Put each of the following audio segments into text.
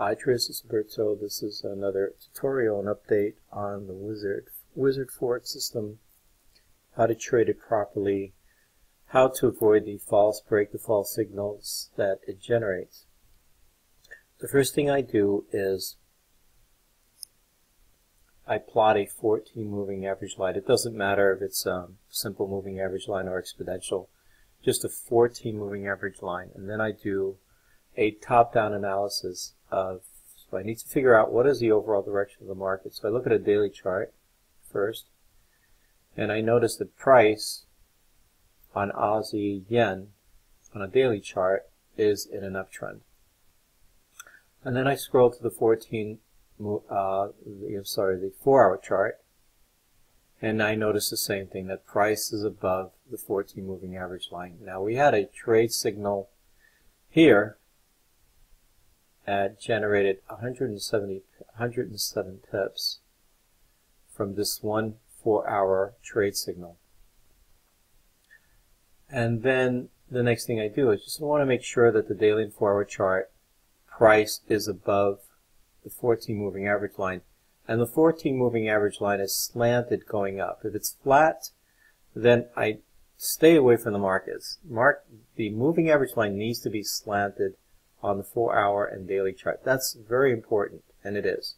Hi Tris, it's Berto. This is another tutorial and update on the Wizard Forex system, how to trade it properly, how to avoid the break the false signals that it generates. The first thing I do is I plot a 14 moving average line. It doesn't matter if it's a simple moving average line or exponential, just a 14 moving average line. And then I do a top-down analysis of, so I need to figure out what is the overall direction of the market. So I look at a daily chart first, and I notice the price on Aussie yen on a daily chart is in an uptrend. And then I scroll to the 4-hour chart, and I notice the same thing, that price is above the 14 moving average line. Now we had a trade signal here generated 107 pips from this one 4-hour trade signal. And then the next thing I do is just want to make sure that the daily and 4-hour chart price is above the 14 moving average line, and the 14 moving average line is slanted going up. If it's flat, then I stay away from the markets. The moving average line needs to be slanted on the 4-hour and daily chart. That's very important, and it is.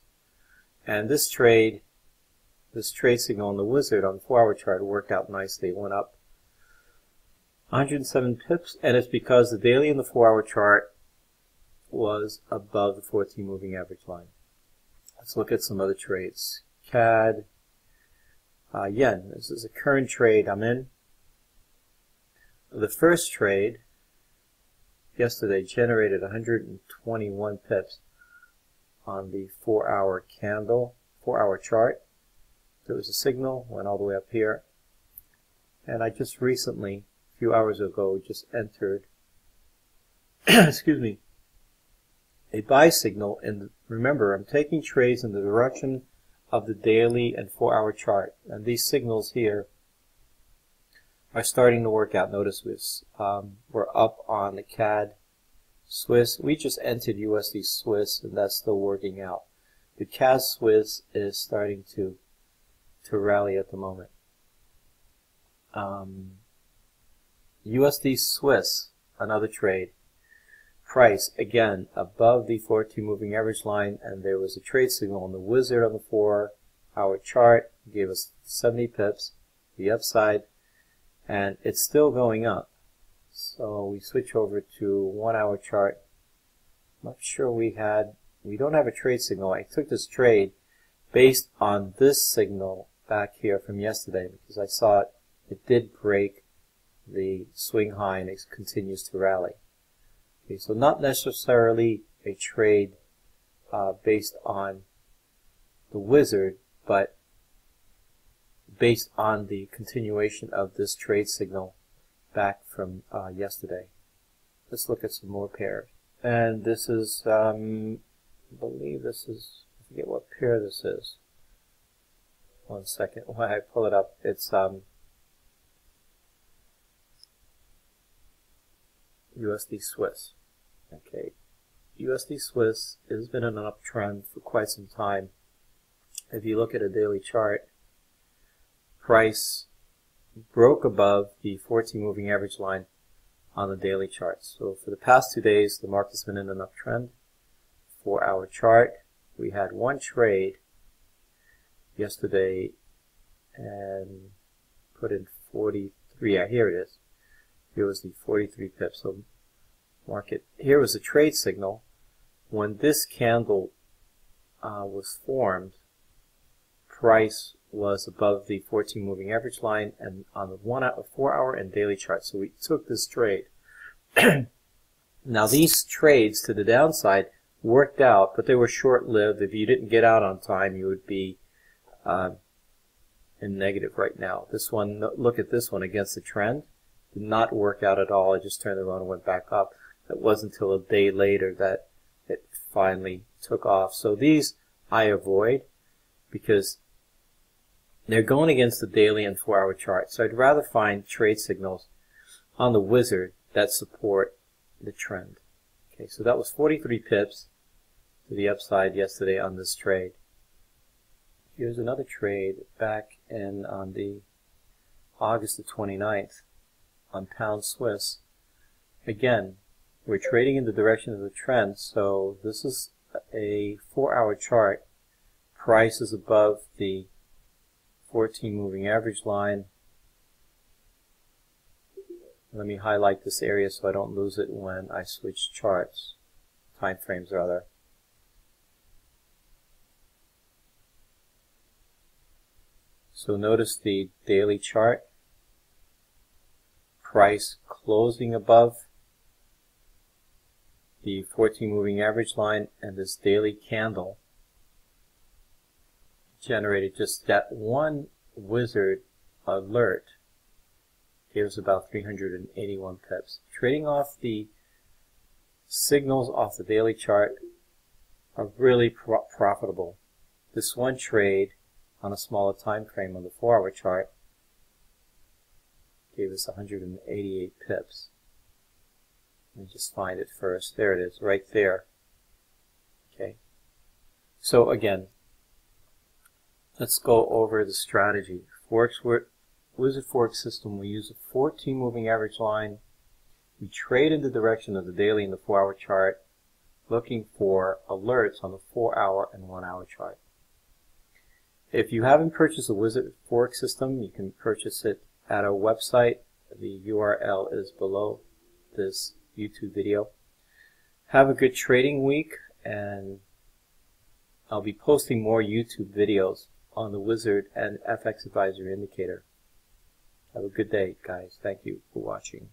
And this trade signal in the Wizard on the 4-hour chart worked out nicely. It went up 107 pips, and it's because the daily and the 4-hour chart was above the 14 moving average line. Let's look at some other trades. CAD, yen. This is a current trade I'm in. The first trade yesterday generated 121 pips on the 4-hour candle, 4-hour chart. There was a signal, went all the way up here, and I just recently, a few hours ago, just entered excuse me, a buy signal. And remember, I'm taking trades in the direction of the daily and 4-hour chart, and these signals here are starting to work out. Notice we're up on the CAD Swiss. We just entered USD Swiss, and that's still working out. The CAD Swiss is starting to rally at the moment. USD Swiss, another trade. Price, again, above the 14 moving average line, and there was a trade signal on the Wizard on the 4-hour chart. It gave us 70 pips, the upside, and it's still going up. So we switch over to 1-hour chart. I'm not sure we don't have a trade signal. I took this trade based on this signal back here from yesterday because I saw it did break the swing high and it continues to rally. Okay, so not necessarily a trade based on the Wizard, but based on the continuation of this trade signal back from yesterday. Let's look at some more pairs. And this is, I believe this is, I forget what pair this is. One second, while I pull it up, it's USD Swiss. Okay, USD Swiss has been in an uptrend for quite some time. If you look at a daily chart, price broke above the 14 moving average line on the daily chart. So for the past 2 days, the market's been in an uptrend. 4-hour chart, we had one trade yesterday and put in 43. Yeah, here it is. Here was the 43 pips. So market, here was a trade signal. When this candle was formed, price was above the 14 moving average line and on the 4-hour and daily chart. So we took this trade. Now these trades to the downside worked out, but they were short-lived. If you didn't get out on time, you would be in negative right now. This one, look at this one against the trend. Did not work out at all. I just turned around and went back up. It wasn't until a day later that it finally took off. So these I avoid because they're going against the daily and 4-hour chart. So I'd rather find trade signals on the Wizard that support the trend. Okay, so that was 43 pips to the upside yesterday on this trade. Here's another trade back in on the August the 29th on pound Swiss. Again, we're trading in the direction of the trend, so this is a 4-hour chart. Price is above the 14 moving average line. Let me highlight this area so I don't lose it when I switch charts, time frames rather. So notice the daily chart, price closing above the 14 moving average line, and this daily candle generated just that one wizard alert. Gave us about 381 pips. Trading off the signals off the daily chart are really profitable. This one trade on a smaller time frame on the 4-hour chart gave us 188 pips. Let me just find it first. There it is, right there. Okay. So again, let's go over the strategy. Wizard Forex system, we use a 14 moving average line. We trade in the direction of the daily and the 4-hour chart, looking for alerts on the 4-hour and 1-hour chart. If you haven't purchased a Wizard Forex system, you can purchase it at our website. The URL is below this YouTube video. Have a good trading week, and I'll be posting more YouTube videos on the Wizard and FX Advisor indicator. Have a good day, guys. Thank you for watching.